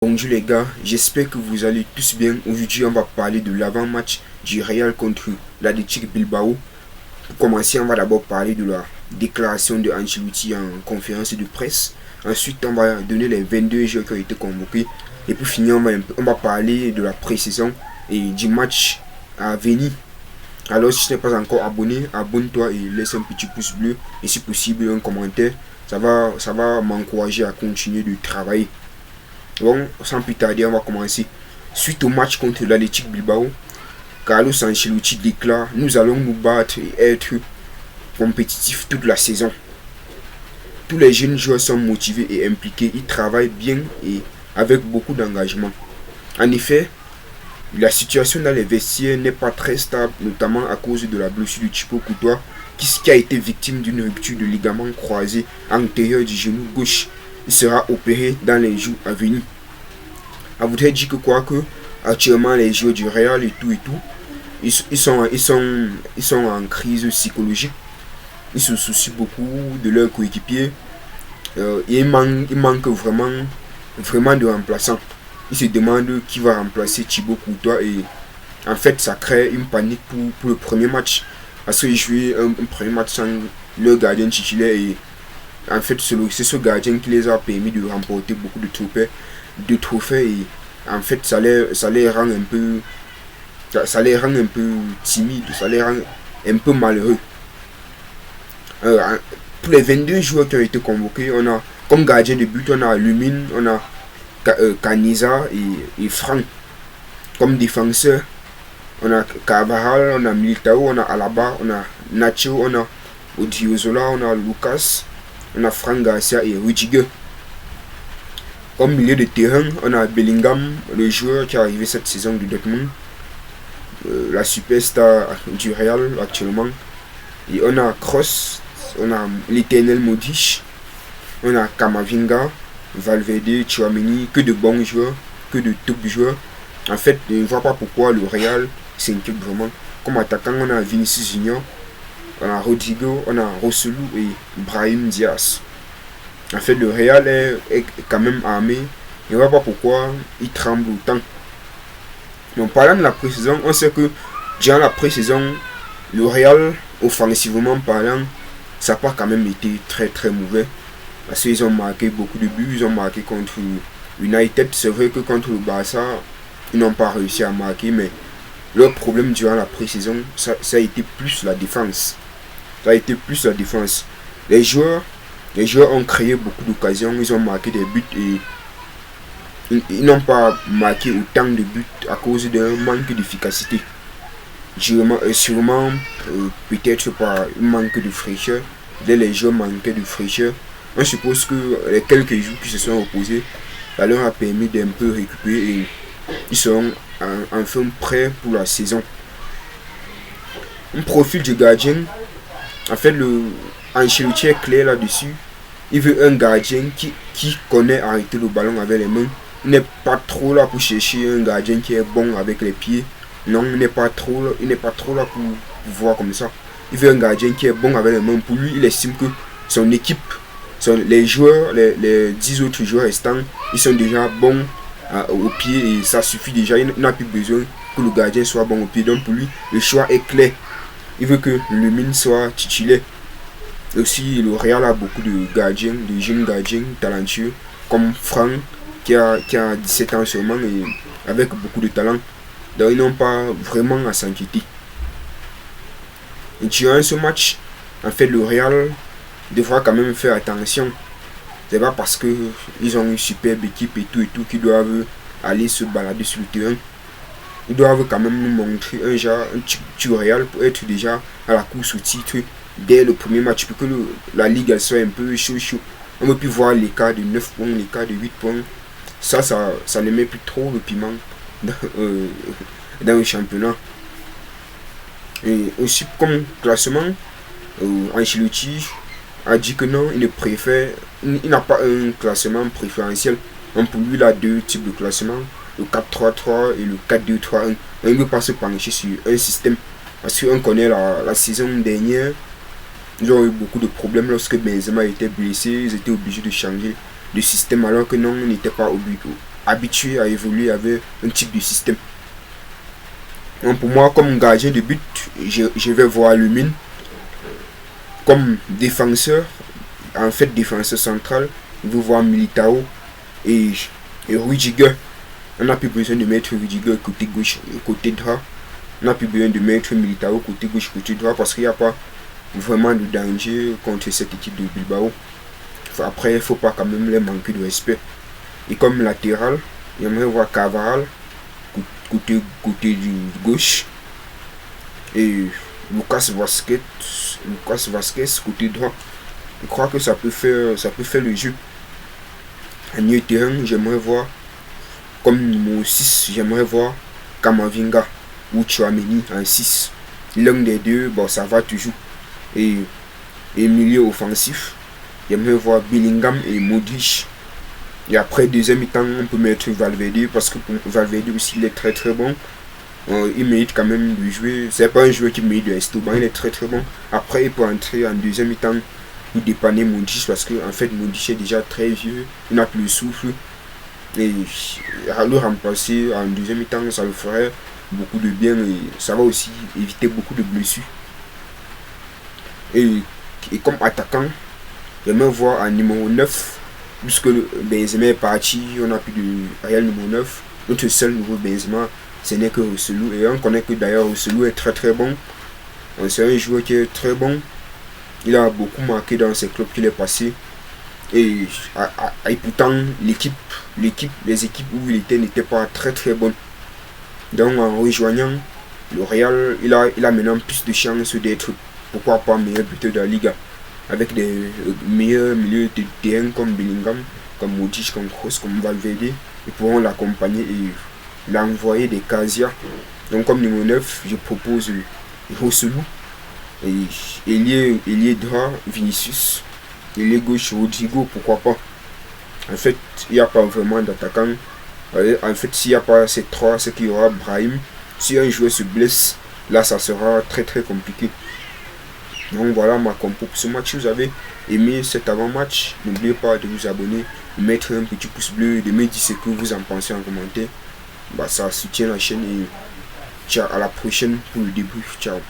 Bonjour les gars, j'espère que vous allez tous bien. Aujourd'hui, on va parler de l'avant-match du Real contre l'Athletic Bilbao. Pour commencer, on va d'abord parler de la déclaration de Ancelotti en conférence de presse. Ensuite, on va donner les 22 joueurs qui ont été convoqués. Et pour finir, on va parler de la pré-saison et du match à venir. Alors, si tu n'es pas encore abonné, abonne-toi et laisse un petit pouce bleu. Et si possible, un commentaire. Ça va m'encourager à continuer de travailler. Bon, sans plus tarder, on va commencer. Suite au match contre l'Athletic Bilbao, Carlos Ancelotti déclare: nous allons nous battre et être compétitifs toute la saison. Tous les jeunes joueurs sont motivés et impliqués, ils travaillent bien et avec beaucoup d'engagement. En effet, la situation dans les vestiaires n'est pas très stable, notamment à cause de la blessure du Thibaut Courtois, qui a été victime d'une rupture de ligament croisé antérieur du genou gauche. Il sera opéré dans les jours à venir. On voudrait dire que actuellement les joueurs du Real et tout, ils sont en crise psychologique. Ils se soucient beaucoup de leurs coéquipiers. Il manque vraiment de remplaçants. Ils se demandent qui va remplacer Thibaut Courtois et en fait ça crée une panique pour le premier match. Parce qu'ils jouaient un premier match sans leur gardien titulaire et en fait, c'est ce gardien qui les a permis de remporter beaucoup de trophées et en fait, ça les rend un peu timides, ça les rend un peu malheureux. Pour les 22 joueurs qui ont été convoqués, on a comme gardien de but, on a Lumine, on a Caniza et Franck. Comme défenseur, on a Carvajal, on a Militao, on a Alaba, on a Nacho, on a Odriozola, on a Lucas. On a Frank Garcia et Rudiger. Comme milieu de terrain, on a Bellingham, le joueur qui est arrivé cette saison de Dortmund, la superstar du Real actuellement. Et on a Kroos, on a l'éternel Modric, on a Camavinga, Valverde, Tchouaméni, que de bons joueurs, que de top joueurs. En fait, je ne vois pas pourquoi le Real s'inquiète vraiment. Comme attaquant, on a Vinicius Junior, on a Rodrigo, on a Rossellou et Brahim Diaz. En fait, le Real est quand même armé. Je ne vois pas pourquoi il tremble autant. Donc, parlant de la pré-saison, on sait que durant la pré-saison, le Real, offensivement parlant, ça n'a pas quand même été très très mauvais. Parce qu'ils ont marqué beaucoup de buts. Ils ont marqué contre United. C'est vrai que contre le Barça, ils n'ont pas réussi à marquer. Mais leur problème durant la pré-saison, ça a été plus la défense. Les joueurs ont créé beaucoup d'occasions, ils ont marqué des buts et ils n'ont pas marqué autant de buts à cause d'un manque d'efficacité. Sûrement, peut-être par un manque de fraîcheur. Dès les joueurs manquaient de fraîcheur, on suppose que les quelques jours qui se sont opposés, ça leur a permis d'un peu récupérer et ils seront enfin prêts pour la saison. Un profil du gardien. En fait, le Ancelotti est clair là-dessus. Il veut un gardien qui connaît arrêter le ballon avec les mains. Il n'est pas trop là pour chercher un gardien qui est bon avec les pieds. Non, il n'est pas trop là pour voir comme ça. Il veut un gardien qui est bon avec les mains. Pour lui, il estime que son équipe, les joueurs, les 10 autres joueurs restants, ils sont déjà bons au pied et ça suffit déjà. Il n'a plus besoin que le gardien soit bon au pied. Donc pour lui, le choix est clair. Il veut que Lumine soit titulaire. Aussi, le Real a beaucoup de gardiens, de jeunes gardiens talentueux, comme Franck, qui a 17 ans seulement et avec beaucoup de talent. Donc, ils n'ont pas vraiment à s'inquiéter. Et durant ce match, en fait, le Real devra quand même faire attention. C'est pas parce qu'ils ont une superbe équipe et tout qu'ils doivent aller se balader sur le terrain. Ils doivent quand même nous montrer un petit Real pour être déjà à la course au titre dès le premier match pour que la ligue elle soit un peu chaud. On peut plus voir l'écart de 9 points, l'écart de 8 points. Ça ne met plus trop le piment dans le championnat. Et aussi comme classement, Ancelotti a dit que non, il n'a pas un classement préférentiel. Donc pour lui, il a deux types de classement, le 4-3-3 et le 4-2-3-1. Il ne veut pas se pencher sur un système. Parce qu'on connaît la saison dernière, ils ont eu beaucoup de problèmes lorsque Benzema était blessé. Ils étaient obligés de changer de système alors que non, ils n'étaient pas habitué à évoluer avec un type de système. Donc pour moi, comme gardien de but, je vais voir Lemine. Comme défenseur, en fait défenseur central, je vais voir Militao et Rudiger. On n'a plus besoin de mettre Rudiger côté gauche et côté droit. On n'a plus besoin de mettre Militao côté gauche côté droit parce qu'il n'y a pas vraiment de danger contre cette équipe de Bilbao. Après, il ne faut pas quand même les manquer de respect. Et comme latéral, j'aimerais voir Cavaral côté gauche et Lucas Vasquez côté droit. Je crois que ça peut faire le jeu. En milieu de terrain, j'aimerais voir comme numéro 6, j'aimerais voir Kamavinga ou Tchouaméni en 6. L'un des deux, bon, ça va toujours. Et milieu offensif, j'aimerais voir Bellingham et Modric. Et après, deuxième mi-temps, on peut mettre Valverde parce que pour Valverde aussi, il est très très bon. Il mérite quand même de jouer. C'est pas un joueur qui mérite de rester au banc, il est très très bon. Après, il peut entrer en deuxième mi-temps pour dépanner Modric parce que en fait, Modric est déjà très vieux, il n'a plus le souffle. Et le remplacer en deuxième mi-temps, ça le ferait beaucoup de bien et ça va aussi éviter beaucoup de blessures. Et comme attaquant, j'aimerais voir en numéro 9, puisque Benzema est parti, on n'a plus de réel numéro 9. Notre seul nouveau Benzema, ce n'est que Rossellou. Et on connaît que d'ailleurs Rossellou est très très bon. C'est un joueur qui est très bon. Il a beaucoup marqué dans ses clubs qu'il est passé. Et pourtant, les équipes où il était n'étaient pas très très bonnes. Donc en rejoignant le Real, il a maintenant plus de chances d'être, pourquoi pas, meilleur buteur de la Liga. Avec des meilleurs milieux de terrain comme Bellingham, comme Modric, comme Kroos, comme Valverde. Ils pourront l'accompagner et l'envoyer des casiers. Donc comme numéro 9, je propose Rossellou. Et ailier droit, Vinicius. Ailier gauche, Rodrigo, pourquoi pas. En fait, il n'y a pas vraiment d'attaquant. En fait, s'il n'y a pas ces trois, c'est qu'il y aura Brahim. Si un joueur se blesse, là, ça sera très très compliqué. Donc voilà ma compo pour ce match. Si vous avez aimé cet avant-match, n'oubliez pas de vous abonner, de mettre un petit pouce bleu, de me dire ce que vous en pensez en commentaire. Ça soutient la chaîne et ciao, à la prochaine pour le début. Ciao.